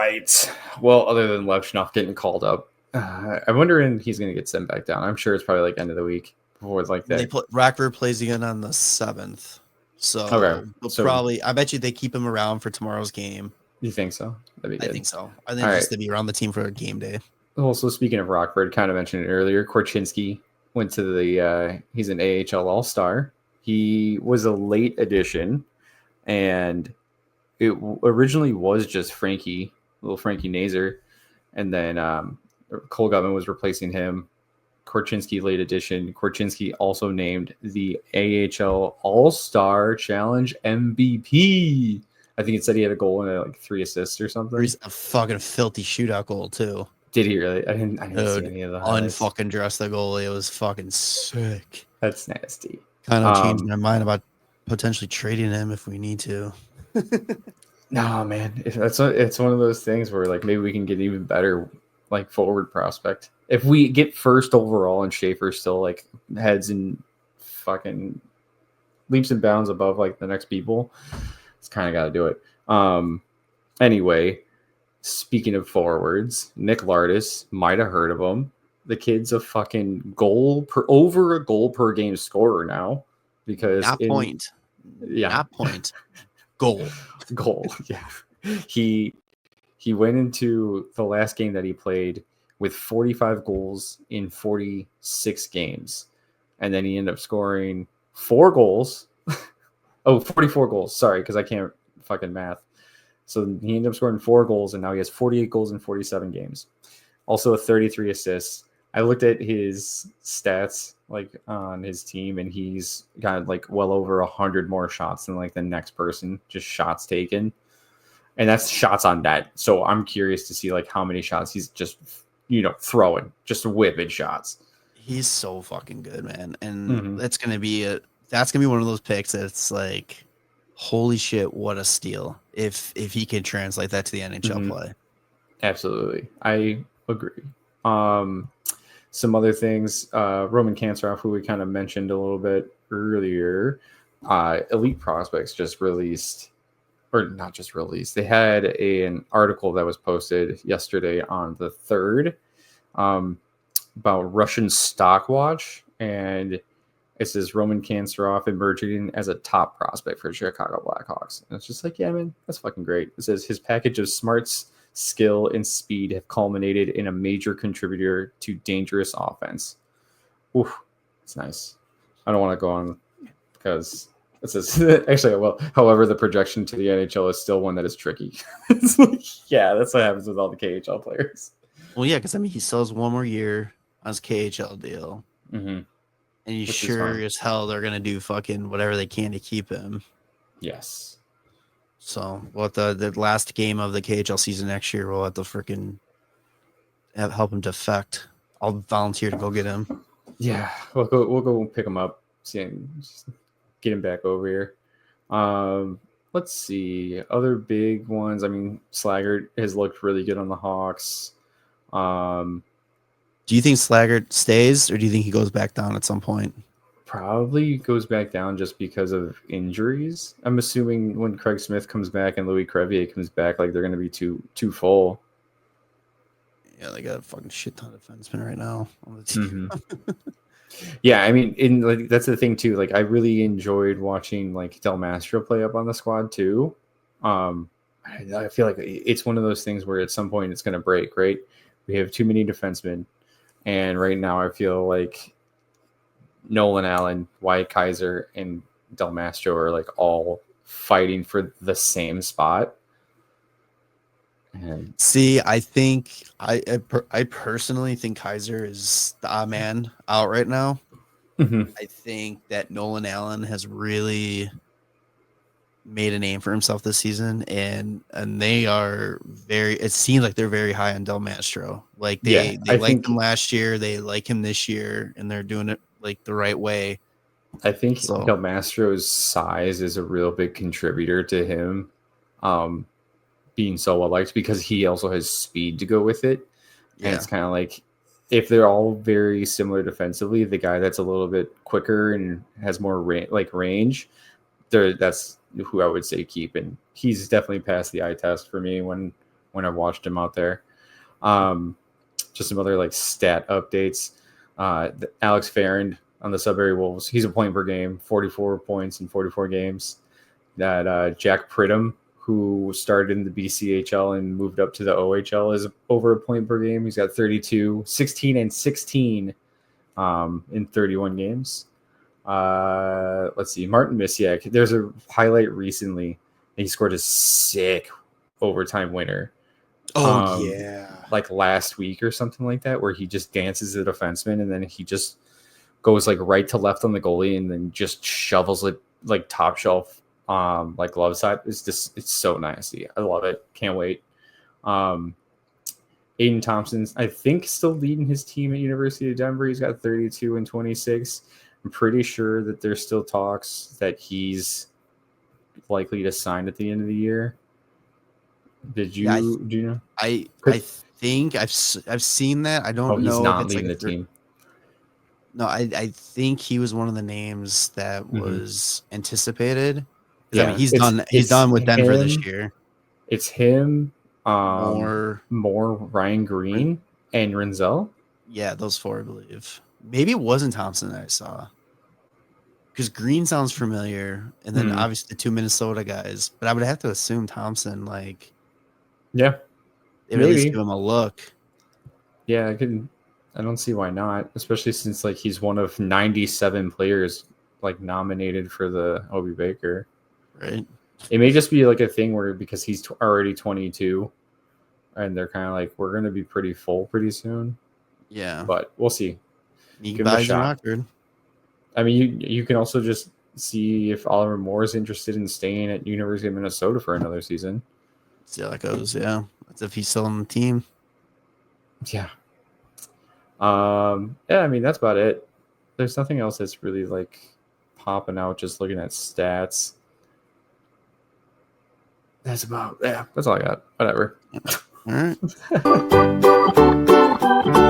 right. Well, other than Levshnoff getting called up, I'm wondering he's going to get sent back down. I'm sure it's probably like end of the week before it's like that. Rockford plays again on the 7th. So Okay. they'll So probably, I bet you they keep him around for tomorrow's game. you think so? That'd be I good. think so. I think just to be around the team for a game day. Also, speaking of Rockford, kind of mentioned it earlier, Korchinski went to the, he's an AHL All-Star. He was a late addition, and it originally was just little Frankie Nazer, and then Cole Gutman was replacing him. Korchinski late addition. Korchinski also named the AHL All-Star Challenge MVP. I think it said he had a goal and like 3 assists or something. He's a fucking filthy shootout goal too. Did he really? I didn't see any of the highlights. Unfucking dressed the goalie. It was fucking sick. That's nasty. Kind of changed my mind about potentially trading him if we need to. No, man. It's one of those things where like maybe we can get even better like forward prospect. If we get first overall and Schaefer still like heads and fucking leaps and bounds above like the next people, it's kind of got to do it. Anyway, speaking of forwards, Nick Lardis, might have heard of him. The kid's a fucking over a goal per game scorer now because not point. Goal. Yeah. He went into the last game that he played with 45 goals in 46 games. And then he ended up scoring 4 goals. 44 goals. Sorry, because I can't fucking math. So he ended up scoring 4 goals, and now he has 48 goals in 47 games. Also 33 assists. I looked at his stats like on his team, and he's got like well over 100 more shots than like the next person, just shots taken. And that's shots on net. So I'm curious to see like how many shots he's just, throwing, just whipping shots. He's so fucking good, man. And that's going to be one of those picks that's like, holy shit, what a steal. If he can translate that to the NHL play. Absolutely. I agree. Some other things, Roman Kantsarov, who we kind of mentioned a little bit earlier, Elite Prospects just released, or not just released, they had an article that was posted yesterday on the 3rd about Russian Stock Watch, and it says Roman Kantsarov emerging as a top prospect for Chicago Blackhawks. And it's just like, yeah, man, that's fucking great. It says his package of smarts, skill, and speed have culminated in a major contributor to dangerous offense. Oof, it's nice. I don't want to go on because it says actually, well, however, the projection to the NHL is still one that is tricky. It's like, yeah, that's what happens with all the KHL players. Well, yeah, because I mean, he still has 1 more year on his KHL deal, and you sure as hell they're gonna do fucking whatever they can to keep him. Yes. So, the last game of the KHL season next year, we'll have to freaking help him defect. I'll volunteer to go get him. Yeah, we'll go pick him up, get him back over here. Let's see other big ones. I mean, Slaggert has looked really good on the Hawks. Do you think Slaggert stays, or do you think he goes back down at some point? Probably goes back down just because of injuries. I'm assuming when Craig Smith comes back and Louis Crevier comes back, like they're going to be too full. Yeah, they got a fucking shit ton of defensemen right now on the team. Yeah, I mean, that's the thing too. Like, I really enjoyed watching like Del Mastro play up on the squad too. I feel like it's one of those things where at some point it's going to break. Right? We have too many defensemen, and right now I feel like Nolan Allen, Wyatt Kaiser, and Del Mastro are like all fighting for the same spot. And see, I think I personally think Kaiser is the odd man out right now. I think that Nolan Allen has really made a name for himself this season, and they are it seems like they're very high on Del Mastro. Like they liked him last year, they like him this year, and they're doing it like the right way. I think Del Mastro's size is a real big contributor to him being so well liked, because he also has speed to go with it. Yeah. And it's kind of like, if they're all very similar defensively, the guy that's a little bit quicker and has more range, that's who I would say keep. And he's definitely passed the eye test for me when when I watched him out there. Just some other like stat updates. Alex Farrand on the Sudbury Wolves, he's a point per game, 44 points in 44 games. That Jack Pridham, who started in the BCHL and moved up to the OHL, is over a point per game. He's got 32, 16, and 16 in 31 games. Let's see. Martin Misiak, there's a highlight recently. He scored a sick overtime winner. Oh, yeah. Like last week or something like that, where he just dances the defenseman and then he just goes like right to left on the goalie and then just shovels it like top shelf like glove side. It's so nasty. I love it. Can't wait. Aiden Thompson's, I think, still leading his team at University of Denver. He's got 32 and 26. I'm pretty sure that there's still talks that he's likely to sign at the end of the year. Did you do you know? I think I've seen that. I don't know. He's not if it's leading like the team. No, I think he was one of the names that was anticipated. Yeah, I mean, he's done with Denver this year. It's him, More Ryan Green, and Renzel. Yeah, those four, I believe. Maybe it wasn't Thompson that I saw. Because Green sounds familiar, and then obviously the two Minnesota guys. But I would have to assume Thompson, like, yeah, they would at least give him a look. Yeah, I don't see why not, especially since like he's one of 97 players like nominated for the Obi Baker. Right. It may just be like a thing where because he's already 22, and they're kind of like, we're going to be pretty full pretty soon. Yeah, but we'll see. You give him a shot. I mean, you can also just see if Oliver Moore is interested in staying at University of Minnesota for another season. See how that goes. Yeah, that's if he's still on the team. Yeah. Yeah, I mean, that's about it. There's nothing else that's really like popping out just looking at stats. That's all I got. Whatever. All right.